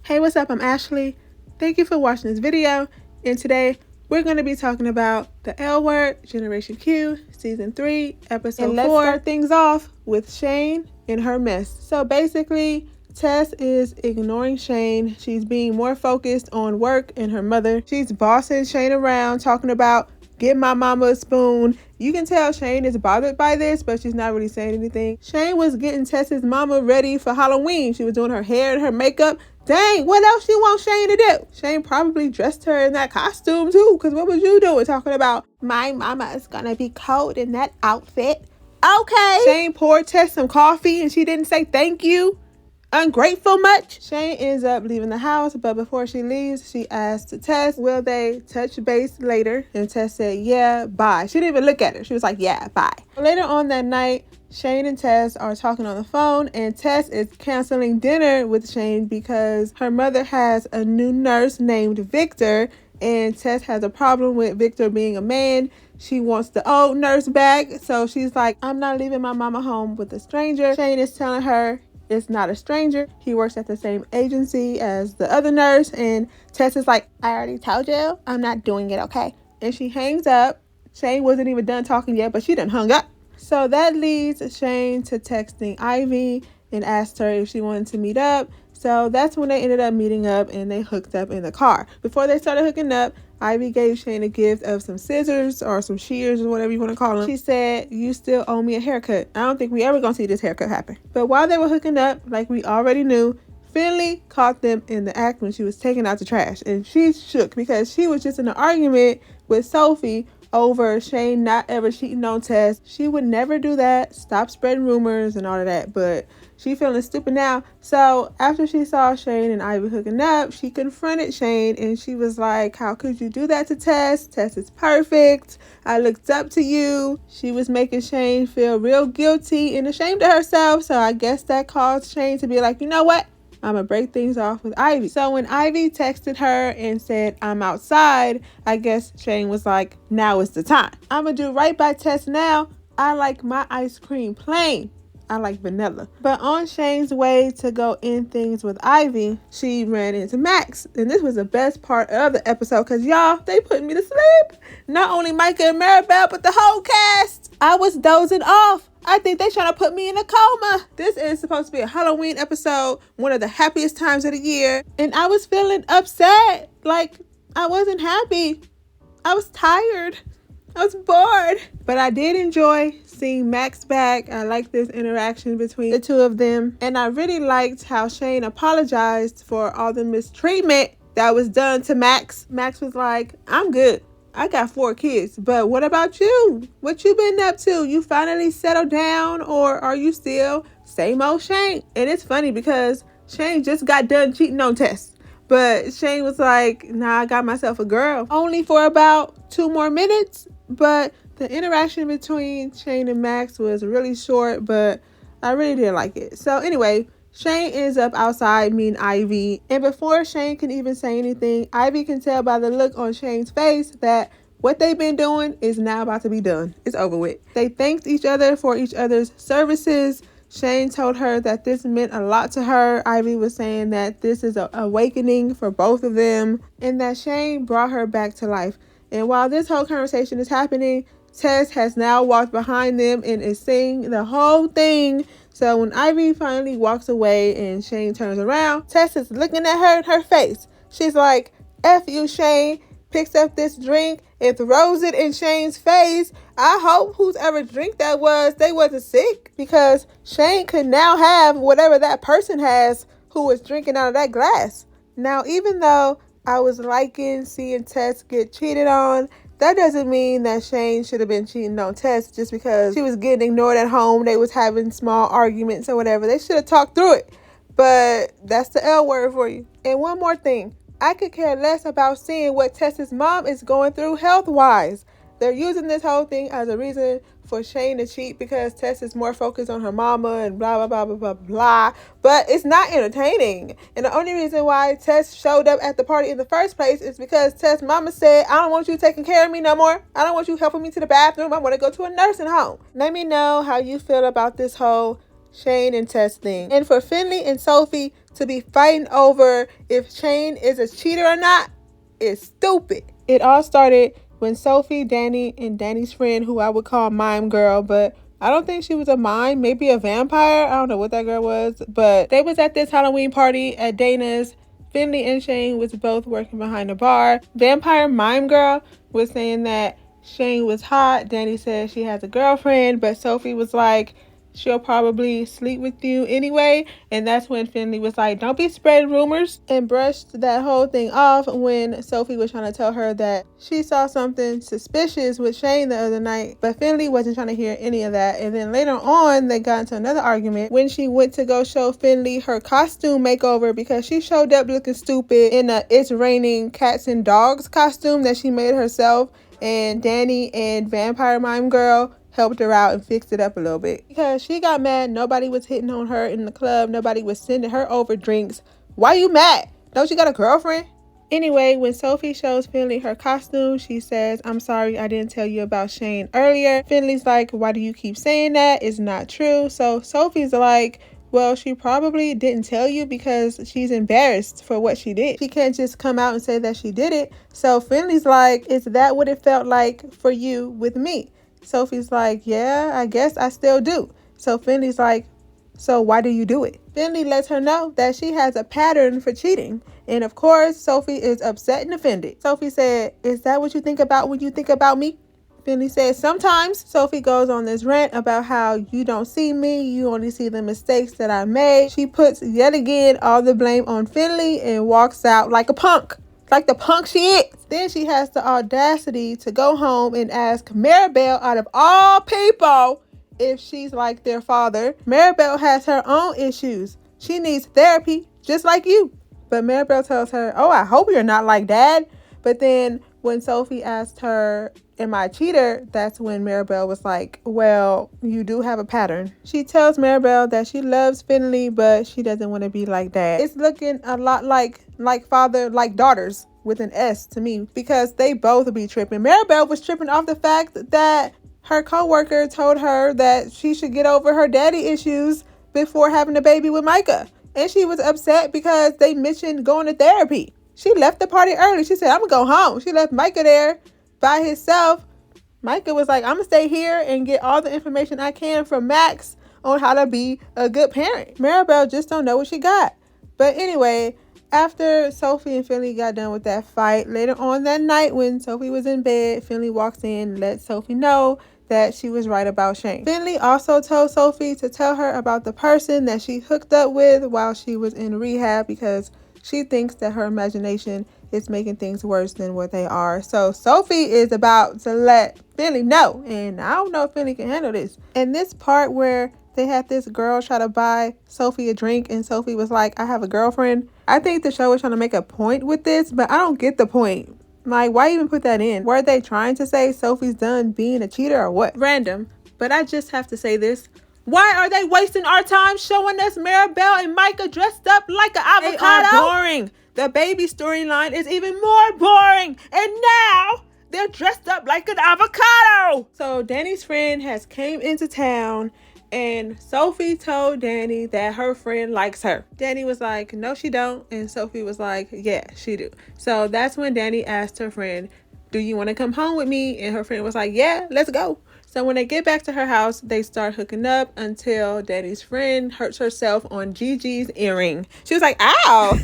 Hey, what's up? I'm Ashley. Thank you for watching this video. And today we're going to be talking about the L Word, Generation Q, Season 3, Episode 4. And let's start things off with Shane and her mess. So basically, Tess is ignoring Shane. She's being more focused on work and her mother. She's bossing Shane around, talking about give my mama a spoon. You can tell Shane is bothered by this, but she's not really saying anything. Shane was getting Tess's mama ready for Halloween. She was doing her hair and her makeup. Dang, what else you want Shane to do? Shane probably dressed her in that costume too, because what was you doing talking about my mama is gonna be cold in that outfit? Okay. Shane poured Tess some coffee and she didn't say thank you. Ungrateful much? Shane ends up leaving the house, but before she leaves, she asked Tess, will they touch base later? And Tess said, yeah, bye. She didn't even look at her. She was like, yeah, bye. Later on that night, Shane and Tess are talking on the phone, and Tess is canceling dinner with Shane because her mother has a new nurse named Victor, and Tess has a problem with Victor being a man. She wants the old nurse back, so she's like, I'm not leaving my mama home with a stranger. Shane is telling her it's not a stranger. He works at the same agency as the other nurse, and Tess is like, I already told you, I'm not doing it, okay? And she hangs up. Shane wasn't even done talking yet, but she done hung up. So that leads Shane to texting Ivy and asked her if she wanted to meet up. So that's when they ended up meeting up and they hooked up in the car. Before they started hooking up, Ivy gave Shane a gift of some scissors or some shears or whatever you want to call them. She said, you still owe me a haircut. I don't think we ever gonna see this haircut happen. But while they were hooking up, like we already knew, Finley caught them in the act when she was taking out the trash. And she shook because she was just in an argument with Sophie over Shane not ever cheating on Tess. She would never do that. Stop spreading rumors and all of that. But she feeling stupid now. So after she saw Shane and Ivy hooking up, she confronted Shane and she was like, how could you do that to Tess? Tess is perfect. I looked up to you. She was making Shane feel real guilty and ashamed of herself. So I guess that caused Shane to be like, you know what? I'm going to break things off with Ivy. So when Ivy texted her and said, I'm outside, I guess Shane was like, now is the time. I'm going to do right by Tess now. I like my ice cream plain. I like vanilla. But on Shane's way to go end things with Ivy, she ran into Max. And this was the best part of the episode because y'all, they put me to sleep. Not only Micah and Maribel, but the whole cast. I was dozing off. I think they trying to put me in a coma. This is supposed to be a Halloween episode, one of the happiest times of the year. And I was feeling upset. Like, I wasn't happy. I was tired. I was bored. But I did enjoy seeing Max back. I liked this interaction between the two of them. And I really liked how Shane apologized for all the mistreatment that was done to Max. Max was like, I'm good. I got 4 kids, but what about you? What you been up to? You finally settled down, or are you still same old Shane? And it's funny because Shane just got done cheating on Tess, but Shane was like, nah, I got myself a girl. Only for about 2 more minutes, but the interaction between Shane and Max was really short, but I really did like it. So anyway, Shane ends up outside meeting Ivy, and before Shane can even say anything, Ivy can tell by the look on Shane's face that what they've been doing is now about to be done. It's over with. They thanked each other for each other's services. Shane told her that this meant a lot to her. Ivy was saying that this is an awakening for both of them and that Shane brought her back to life. And while this whole conversation is happening, Tess has now walked behind them and is seeing the whole thing. So when Ivy finally walks away and Shane turns around, Tess is looking at her in her face. She's like, F you, Shane. Picks up this drink and throws it in Shane's face. I hope whose ever drink that was, they wasn't sick, because Shane could now have whatever that person has who was drinking out of that glass. Now, even though I was liking seeing Tess get cheated on, that doesn't mean that Shane should have been cheating on Tess just because she was getting ignored at home. They was having small arguments or whatever. They should have talked through it. But that's the L word for you. And one more thing. I could care less about seeing what Tess's mom is going through health-wise. They're using this whole thing as a reason for Shane to cheat because Tess is more focused on her mama and blah, blah, blah, blah, blah, blah. But it's not entertaining. And the only reason why Tess showed up at the party in the first place is because Tess' mama said, I don't want you taking care of me no more. I don't want you helping me to the bathroom. I want to go to a nursing home. Let me know how you feel about this whole Shane and Tess thing. And for Finley and Sophie, to be fighting over if Shane is a cheater or not is stupid. It all started when Sophie, Danny, and Danny's friend, who I would call Mime Girl, but I don't think she was a mime, maybe a vampire. I don't know what that girl was, but they was at this Halloween party at Dana's. Finley and Shane was both working behind the bar. Vampire Mime Girl was saying that Shane was hot. Danny said she has a girlfriend, but Sophie was like, she'll probably sleep with you anyway. And that's when Finley was like, don't be spreading rumors, and brushed that whole thing off when Sophie was trying to tell her that she saw something suspicious with Shane the other night. But Finley wasn't trying to hear any of that. And then later on, they got into another argument when she went to go show Finley her costume makeover because she showed up looking stupid in a It's Raining Cats and Dogs costume that she made herself. And Danny and Vampire Mime Girl helped her out and fixed it up a little bit because she got mad. Nobody was hitting on her in the club. Nobody was sending her over drinks. Why you mad? Don't you got a girlfriend? Anyway, when Sophie shows Finley her costume, she says, I'm sorry I didn't tell you about Shane earlier. Finley's like, why do you keep saying that? It's not true. So Sophie's like, well, she probably didn't tell you because she's embarrassed for what she did. She can't just come out and say that she did it. So Finley's like, is that what it felt like for you with me? Sophie's like, yeah, I guess I still do. So Finley's like, so why do you do it? Finley lets her know that she has a pattern for cheating. And of course, Sophie is upset and offended. Sophie said, is that what you think about when you think about me? Finley says, sometimes. Sophie goes on this rant about how you don't see me, you only see the mistakes that I made. She puts yet again all the blame on Finley and walks out like a punk. Like the punk she is. Then she has the audacity to go home and ask Maribel, out of all people, if she's like their father. Maribel has her own issues. She needs therapy, just like you. But Maribel tells her, oh, I hope you're not like Dad. But then when Sophie asked her, am I a cheater? That's when Maribel was like, well, you do have a pattern. She tells Maribel that she loves Finley, but she doesn't want to be like Dad. It's looking a lot like father, like daughters with an S to me, because they both be tripping. Maribel was tripping off the fact that her coworker told her that she should get over her daddy issues before having a baby with Micah. And she was upset because they mentioned going to therapy. She left the party early. She said, I'm going to go home. She left Micah there by himself. Micah was like, I'm going to stay here and get all the information I can from Max on how to be a good parent. Maribel just don't know what she got. But anyway, after Sophie and Finley got done with that fight, later on that night when Sophie was in bed, Finley walks in and lets Sophie know that she was right about Shane. Finley also told Sophie to tell her about the person that she hooked up with while she was in rehab because she thinks that her imagination is making things worse than what they are. So Sophie is about to let Finley know, and I don't know if Finley can handle this. And this part where they had this girl try to buy Sophie a drink and Sophie was like, I have a girlfriend. I think the show was trying to make a point with this, but I don't get the point. Like, why even put that in? Were they trying to say Sophie's done being a cheater or what? Random, but I just have to say this. Why are they wasting our time showing us Maribel and Micah dressed up like an avocado? They are boring. The baby storyline is even more boring. And now they're dressed up like an avocado. So Danny's friend has came into town and Sophie told Danny that her friend likes her. Danny was like, no, she don't. And Sophie was like, yeah, she do. So that's when Danny asked her friend, do you want to come home with me? And her friend was like, yeah, let's go. So when they get back to her house, they start hooking up until Danny's friend hurts herself on Gigi's earring. She was like, ow.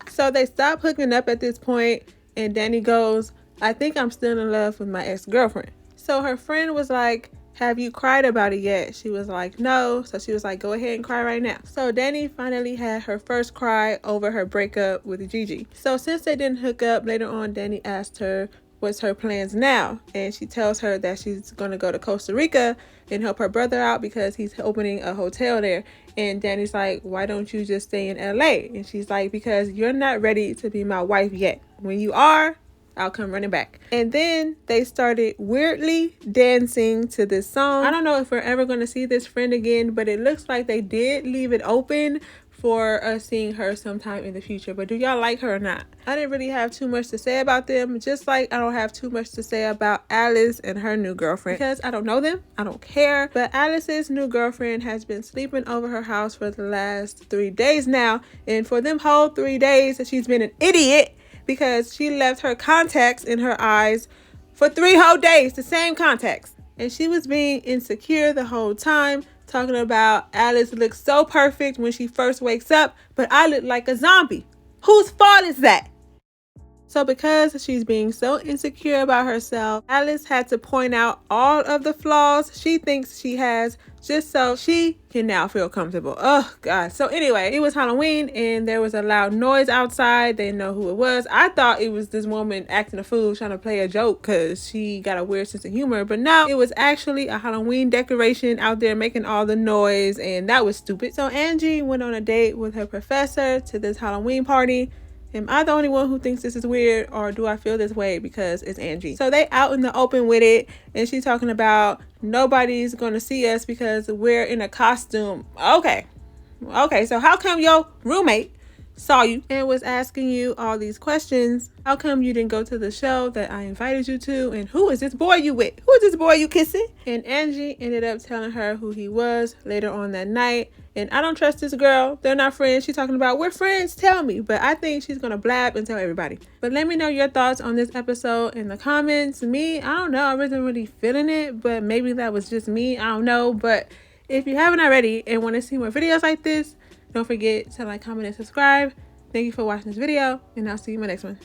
So they stop hooking up at this point, and Danny goes, I think I'm still in love with my ex-girlfriend. So her friend was like, have you cried about it yet? She was like, no. So she was like, go ahead and cry right now. So Danny finally had her first cry over her breakup with Gigi. So since they didn't hook up, later on, Danny asked her what's her plans now. And she tells her that she's going to go to Costa Rica and help her brother out because he's opening a hotel there. And Danny's like, why don't you just stay in LA? And she's like, because you're not ready to be my wife yet. When you are, I'll come running back. And then they started weirdly dancing to this song. I don't know if we're ever going to see this friend again, but it looks like they did leave it open for us seeing her sometime in the future. But do y'all like her or not? I didn't really have too much to say about them, just like I don't have too much to say about Alice and her new girlfriend, because I don't know them, I don't care. But Alice's new girlfriend has been sleeping over her house for the last 3 days now, and for them whole 3 days she's been an idiot because she left her contacts in her eyes for 3 whole days, the same contacts. And she was being insecure the whole time, talking about Alice looks so perfect when she first wakes up, but I look like a zombie. Whose fault is that? So because she's being so insecure about herself, Alice had to point out all of the flaws she thinks she has just so she can now feel comfortable. Oh God. So anyway, it was Halloween and there was a loud noise outside. They didn't know who it was. I thought it was this woman acting a fool trying to play a joke because she got a weird sense of humor. But no, it was actually a Halloween decoration out there making all the noise, and that was stupid. So Angie went on a date with her professor to this Halloween party. Am I the only one who thinks this is weird, or do I feel this way because it's Angie? So they out in the open with it, and she's talking about nobody's gonna see us because we're in a costume. Okay, so how come your roommate saw you and was asking you all these questions? How come you didn't go to the show that I invited you to? And who is this boy you with? Who is this boy you kissing? And Angie ended up telling her who he was later on that night. And I don't trust this girl. They're not friends. She's talking about, we're friends, tell me. But I think she's gonna blab and tell everybody. But let me know your thoughts on this episode in the comments. Me, I don't know, I wasn't really feeling it, but maybe that was just me, I don't know. But if you haven't already and want to see more videos like this, don't forget to like, comment, and subscribe. Thank you for watching this video, and I'll see you in my next one.